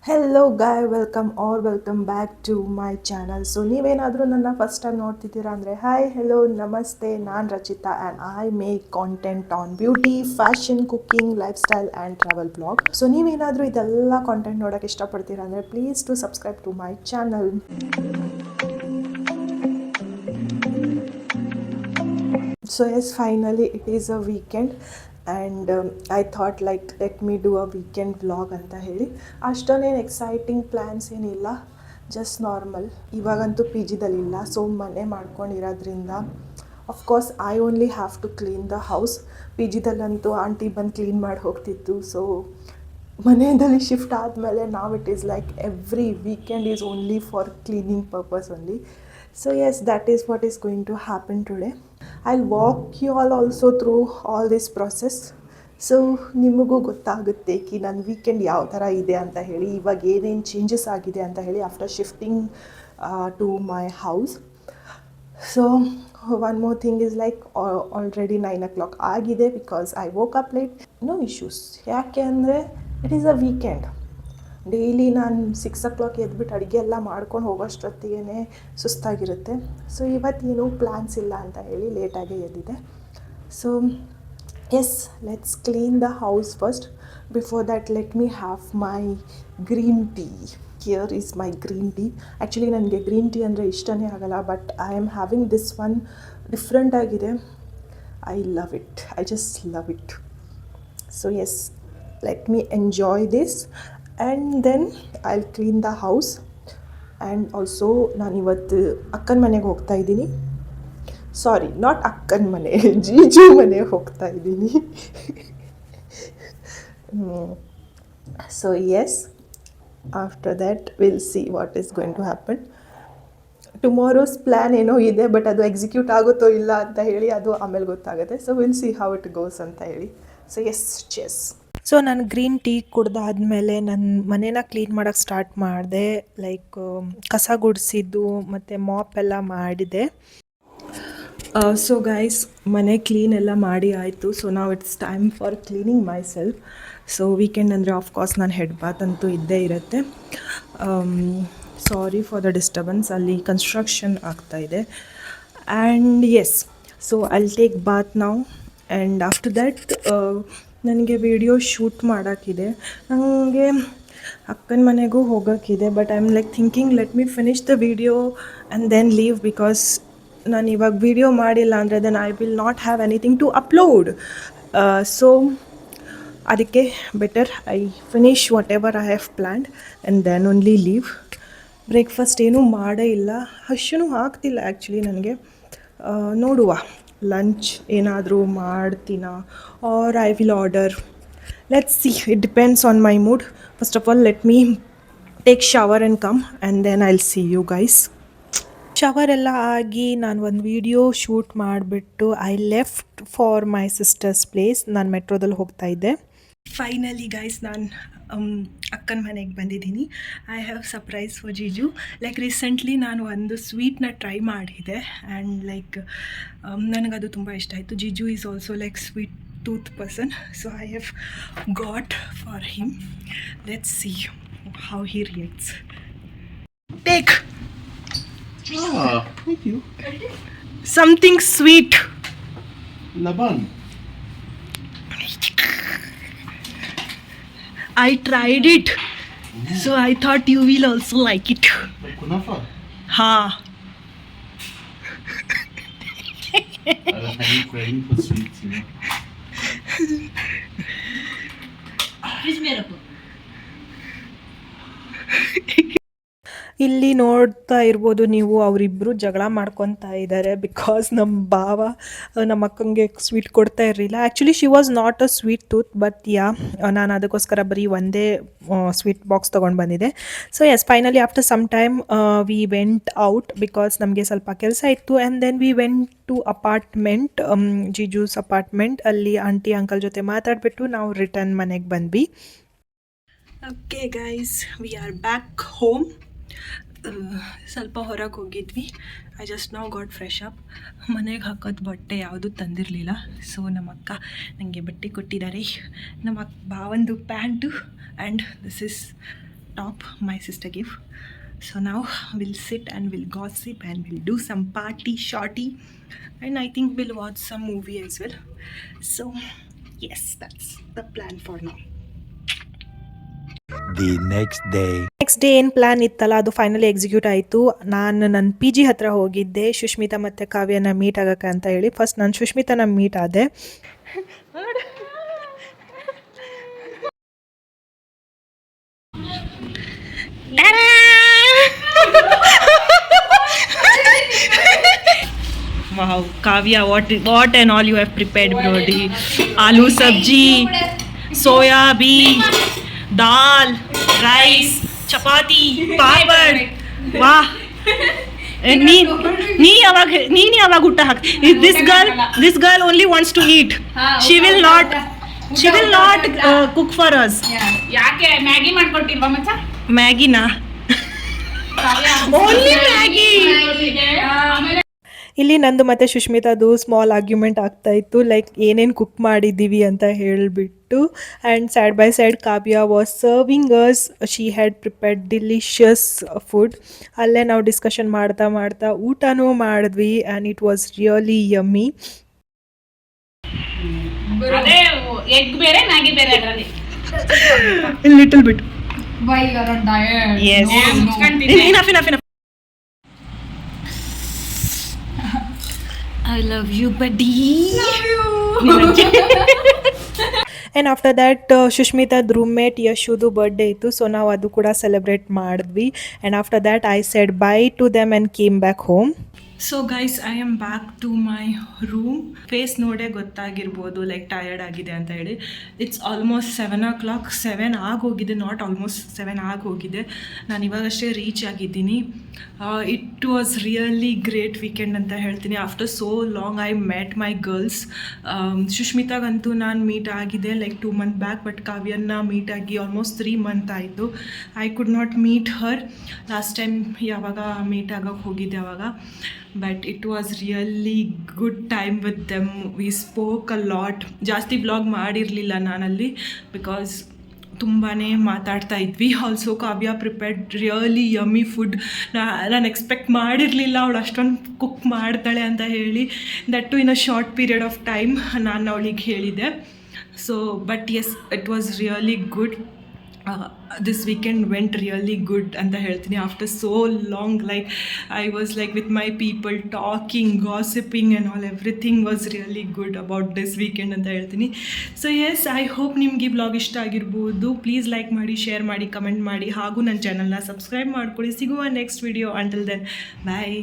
Hello guys welcome back to my channel. So ನೀವೇನಾದರೂ ನನ್ನ first time ನೋಡ್ತಿದ್ದೀರಾ ಅಂದರೆ ಹಾಯ್ ಹೆಲೋ ನಮಸ್ತೆ, ನಾನು Rachita and I make content on beauty, fashion, cooking, lifestyle and travel blog. So ನೀವೇನಾದರೂ ಇದೆಲ್ಲ content ನೋಡೋಕ್ಕೆ ಇಷ್ಟಪಡ್ತೀರಾ ಅಂದರೆ please to subscribe to my channel. So yes, finally it is a weekend and I thought like let me do a weekend vlog ಅಂತ ಹೇಳಿ. ಅಷ್ಟೊಂದೇನು exciting plans ಏನಿಲ್ಲ, just normal. ಇವಾಗಂತೂ ಪಿ ಜಿದಲ್ಲಿಲ್ಲ, ಸೊ ಮನೆ ಮಾಡ್ಕೊಂಡಿರೋದ್ರಿಂದ of course I only have to clean the house. P ಜಿದಲ್ಲಂತೂ aunty ಬಂದು ಕ್ಲೀನ್ ಮಾಡಿ ಹೋಗ್ತಿತ್ತು. ಸೊ ಮನೆಯಲ್ಲಿ ಶಿಫ್ಟ್ ಆದಮೇಲೆ ನಾವು it is like every weekend is only for cleaning purpose only. So yes, that is what is going to happen today. I'll walk you all also through all this process. So ನಿಮಗೂ ಗೊತ್ತಾಗುತ್ತೆ ಕಿ ನನ್ನ weekend ಯಾವ ಥರ ಇದೆ ಅಂತ ಹೇಳಿ, ಇವಾಗ ಏನೇನು ಚೇಂಜಸ್ ಆಗಿದೆ ಅಂತ ಹೇಳಿ after shifting to my house. So one more thing is like already 9 o'clock ಆಗಿದೆ because I woke up late. No issues, ಯಾಕೆ ಅಂದರೆ it is a weekend. Daily ನಾನು 6 o'clock ಎದ್ಬಿಟ್ಟು ಅಡುಗೆ ಎಲ್ಲ ಮಾಡ್ಕೊಂಡು ಹೋಗೋಷ್ಟೊತ್ತಿಗೆ ಸುಸ್ತಾಗಿರುತ್ತೆ. ಸೊ ಇವತ್ತೇನು ಪ್ಲ್ಯಾನ್ಸ್ ಇಲ್ಲ ಅಂತ ಹೇಳಿ ಲೇಟಾಗಿ ಎದ್ದಿದೆ. So yes, let's clean the house first. Before that let me have my green tea. Here is my green tea. Actually ನನಗೆ ಗ್ರೀನ್ ಟೀ ಅಂದರೆ ಇಷ್ಟನೇ ಆಗಲ್ಲ, but I am having this one. ಡಿಫ್ರೆಂಟಾಗಿದೆ. I love it, I just love it. So yes, let me enjoy this and then I'll clean the house. And also ನಾನು ಇವತ್ತು ಅಕ್ಕನ ಮನೆಗೆ ಹೋಗ್ತಾ ಇದ್ದೀನಿ. ಸಾರಿ, ನಾಟ್ ಅಕ್ಕನ ಮನೆ, ಜೀಜು ಮನೆಗೆ ಹೋಗ್ತಾ ಇದ್ದೀನಿ. So yes, after that will see what is going to happen. Tomorrow's plan ಏನೋ ಇದೆ, ಬಟ್ ಅದು ಎಕ್ಸಿಕ್ಯೂಟ್ ಆಗುತ್ತೋ ಇಲ್ಲ ಅಂತ ಹೇಳಿ ಅದು ಆಮೇಲೆ ಗೊತ್ತಾಗುತ್ತೆ. So will see how it goes ಅಂತ ಹೇಳಿ. So yes, chess. ಸೊ ನಾನು ಗ್ರೀನ್ ಟೀ ಕುಡ್ದಾದ್ಮೇಲೆ ನನ್ನ ಮನೇನ ಕ್ಲೀನ್ ಮಾಡೋಕ್ಕೆ ಸ್ಟಾರ್ಟ್ ಮಾಡಿದೆ. ಲೈಕ್ ಕಸ ಗುಡಿಸಿದ್ದು ಮತ್ತು ಮಾಪ್ ಎಲ್ಲ ಮಾಡಿದೆ. ಸೊ ಗೈಸ್, ಮನೆ ಕ್ಲೀನ್ ಎಲ್ಲ ಮಾಡಿ ಆಯಿತು. ಸೊ ನಾವು it's time for cleaning myself. So weekend ಅಂದರೆ ಆಫ್ಕೋರ್ಸ್ ನಾನು ಹೆಡ್ ಬಾತ್ ಅಂತೂ ಇದ್ದೇ ಇರುತ್ತೆ. ಸಾರಿ ಫಾರ್ ದ ಡಿಸ್ಟರ್ಬೆನ್ಸ್, ಅಲ್ಲಿ ಕನ್ಸ್ಟ್ರಕ್ಷನ್ ಆಗ್ತಾಯಿದೆ. And yes, so I'll take bath ನಾವು. ಆ್ಯಂಡ್ ಆಫ್ಟರ್ ದ್ಯಾಟ್ ನನಗೆ ವಿಡಿಯೋ ಶೂಟ್ ಮಾಡೋಕ್ಕಿದೆ. ನನಗೆ ಅಕ್ಕನ ಮನೆಗೂ ಹೋಗೋಕ್ಕಿದೆ, but I am like thinking let me finish the video and then leave. Because ನಾನು ಇವಾಗ ವಿಡಿಯೋ ಮಾಡಿಲ್ಲ ಅಂದರೆ then I will not have anything to upload. So ಅದಕ್ಕೆ better I finish whatever I have planned and then only leave. Breakfast ಏನೂ ಮಾಡೇ ಇಲ್ಲ, ಹಸಿನೂ ಆಗ್ತಿಲ್ಲ actually ನನಗೆ. ನೋಡುವ ಲಂಚ್ ಏನಾದರೂ ಮಾಡ್ತೀನಾ or I will order. Let's see, it depends on my mood. First of all let me take shower and come and then I will see you guys. Shower ಎಲ್ಲ ಆಗಿ ನಾನು ಒಂದು ವಿಡಿಯೋ ಶೂಟ್ ಮಾಡಿಬಿಟ್ಟು I left for my sister's place. ನಾನು ಮೆಟ್ರೋದಲ್ಲಿ ಹೋಗ್ತಾ ಇದ್ದೆ. Finally guys, ನಾನು ಅಕ್ಕನ ಮನೆಗೆ ಬಂದಿದ್ದೀನಿ. I have surprise for jiju. Like recently ನಾನು ಒಂದು ಸ್ವೀಟ್ನ ಟ್ರೈ ಮಾಡಿದೆ ಆ್ಯಂಡ್ ಲೈಕ್ ನನಗದು ತುಂಬ ಇಷ್ಟ ಆಯಿತು. Jiju is also like sweet tooth person, so I have got for him. Let's see how he reacts. Take Thank you. Something sweet. Laban. I tried it, so I thought you will also like it. Like kunafa. Ha. I'm craving for sweets, you know. Fridge में रखो. ಇಲ್ಲಿ ನೋಡ್ತಾ ಇರ್ಬೋದು ನೀವು, ಅವರಿಬ್ಬರು ಜಗಳ ಮಾಡ್ಕೊತಾ ಇದ್ದಾರೆ. ಬಿಕಾಸ್ ನಮ್ಮ ಭಾವ ನಮ್ಮ ಅಕ್ಕಂಗೆ ಸ್ವೀಟ್ ಕೊಡ್ತಾ ಇರಲಿಲ್ಲ. Actually she was not a sweet tooth, but ನಾನು ಅದಕ್ಕೋಸ್ಕರ ಬರೀ ಒಂದೇ ಸ್ವೀಟ್ ಬಾಕ್ಸ್ ತೊಗೊಂಡು ಬಂದಿದ್ದೆ. So yes, finally after some time we went out because ನಮಗೆ ಸ್ವಲ್ಪ ಕೆಲಸ ಇತ್ತು. And then we went to apartment, ಜೀಜೂಸ್ ಅಪಾರ್ಟ್ಮೆಂಟ್. ಅಲ್ಲಿ ಆಂಟಿ ಅಂಕಲ್ ಜೊತೆ ಮಾತಾಡಿಬಿಟ್ಟು ನಾವು ರಿಟರ್ನ್ ಮನೆಗೆ ಬಂದ್ವಿ. Okay guys, we are back home. ಸ್ವಲ್ಪ ಹೊರಗೆ ಹೋಗಿದ್ವಿ. I just now got fresh up. ಮನೆಗೆ ಹಾಕೋದು ಬಟ್ಟೆ ಯಾವುದೂ ತಂದಿರಲಿಲ್ಲ. ಸೊ ನಮ್ಮ ಅಕ್ಕ ನನಗೆ ಬಟ್ಟೆ ಕೊಟ್ಟಿದ್ದಾರೆ. ನಮ್ಮ ಭಾವಂದು pant and this is top my sister gave. So now we'll sit and we'll gossip and we'll do some party shorty, and I think we'll watch some movie as well. So yes, that's the plan for now. The next day. Next day ಏನು plan ಇತ್ತಲ್ಲ ಅದು finally execute ಆಯಿತು. ನಾನು ನನ್ನ P G ಹತ್ರ ಹೋಗಿದ್ದೆ ಸುಷ್ಮಿತಾ ಮತ್ತು ಕಾವ್ಯನ meet ಆಗೋಕ್ಕೆ ಅಂತ ಹೇಳಿ. ಫಸ್ಟ್ ನಾನು ಸುಷ್ಮಿತಾನ ಮೀಟ್ ಆದೆ. Wow, Kavya, what and all you have prepared, Brody. Aloo sabji, soya bean, dal, rice, chapati, papad. Wow. ನೀ ಯಾವಾಗ ಊಟ ಹಾಕ್. This girl only wants to eat. She will not cook for us. ಯಾಕೆ Maggi ಮಾಡ್ಕೊಟ್ಟಿಲ್ವಾ ಮಚ್ಚ? ಮ್ಯಾಗಿನಾ? Only Maggi. ಇಲ್ಲಿ ನಂದು ಮತ್ತು ಸುಷ್ಮಿತಾದು small argument ಆಗ್ತಾಯಿತ್ತು, ಲೈಕ್ ಏನೇನು ಕುಕ್ ಮಾಡಿದ್ದೀವಿ ಅಂತ ಹೇಳಿಬಿಟ್ಟು. And side by side Kavya was serving us. She had prepared delicious food. ಅಲ್ಲೇ ನಾವು ಡಿಸ್ಕಷನ್ ಮಾಡ್ತಾ ಊಟನೂ ಮಾಡಿದ್ವಿ and it was really yummy. ಅದೇ ಎಗ್ ಬೇರೆ ಮ್ಯಾಗಿ ಬೇರೆ ಅದರಲ್ಲಿ. Little bit. Why you are on diet? Yes. Enough. I love you, buddy. Love you. And after that, Shushmita's roommate Yashudu birthday ಇತ್ತು, ಸೊ ನಾವು ಅದು ಕೂಡ ಸೆಲೆಬ್ರೇಟ್ ಮಾಡಿದ್ವಿ. And after that, I said bye to them and came back home. So guys, I am back to my room. Face ನೋಡೇ ಗೊತ್ತಾಗಿರ್ಬೋದು like tired ಆಗಿದೆ ಅಂತ ಹೇಳಿ. It's almost 7 o'clock. 7 ಆಗೋಗಿದೆ, ನಾಟ್ ಆಲ್ಮೋಸ್ಟ್ 7 ಆಗೋಗಿದೆ. ನಾನು ಇವಾಗಷ್ಟೇ ರೀಚ್ ಆಗಿದ್ದೀನಿ. It was really great weekend ಅಂತ ಹೇಳ್ತೀನಿ. After so long I met my girls. ಸುಷ್ಮಿತಾಗಂತೂ ನಾನು ಮೀಟ್ ಆಗಿದೆ ಲೈಕ್ 2 months ಬ್ಯಾಕ್, ಬಟ್ ಕಾವ್ಯನ ಮೀಟ್ ಆಗಿ ಆಲ್ಮೋಸ್ಟ್ 3 months ಆಯಿತು. I could not meet her last time ಯಾವಾಗ ಮೀಟ್ ಆಗೋಕ್ಕೆ ಹೋಗಿದ್ದೆ ಅವಾಗ. But it was really good time with them. We spoke a lot. ಜಾಸ್ತಿ ವ್ಲಾಗ್ ಮಾಡಿರಲಿಲ್ಲ ನಾನಲ್ಲಿ ಬಿಕಾಸ್ ತುಂಬಾ ಮಾತಾಡ್ತಾ ಇದ್ವಿ. ಆಲ್ಸೋ ಕಾವ್ಯ ಪ್ರಿಪೇರ್ಡ್ ರಿಯಲಿ ಯಮ್ಮಿ ಫುಡ್. ನಾನು ಎಕ್ಸ್ಪೆಕ್ಟ್ ಮಾಡಿರಲಿಲ್ಲ ಅವಳು ಅಷ್ಟೊಂದು ಕುಕ್ ಮಾಡ್ತಾಳೆ ಅಂತ ಹೇಳಿ. That too in a short period of time ನಾನು ಅವಳಿಗೆ ಹೇಳಿದೆ. So but yes, it was really good. This weekend went really good ಅಂತ ಹೇಳ್ತೀನಿ. After so long like I was like with my people talking, gossiping and all, everything was really good about this weekend ಅಂತ ಹೇಳ್ತೀನಿ. So S, I hope ನಿಮ್ಗೆ ಈ blog ಇಷ್ಟ ಆಗಿರ್ಬೋದು. Please like ಮಾಡಿ, share ಮಾಡಿ, ಕಮೆಂಟ್ ಮಾಡಿ, ಹಾಗೂ ನನ್ನ ಚಾನಲ್ನ ಸಬ್ಸ್ಕ್ರೈಬ್ ಮಾಡ್ಕೊಳ್ಳಿ. ಸಿಗುವ ನೆಕ್ಸ್ಟ್ ವಿಡಿಯೋ. ಅಂಟಿಲ್ ದೆನ್, ಬಾಯ್.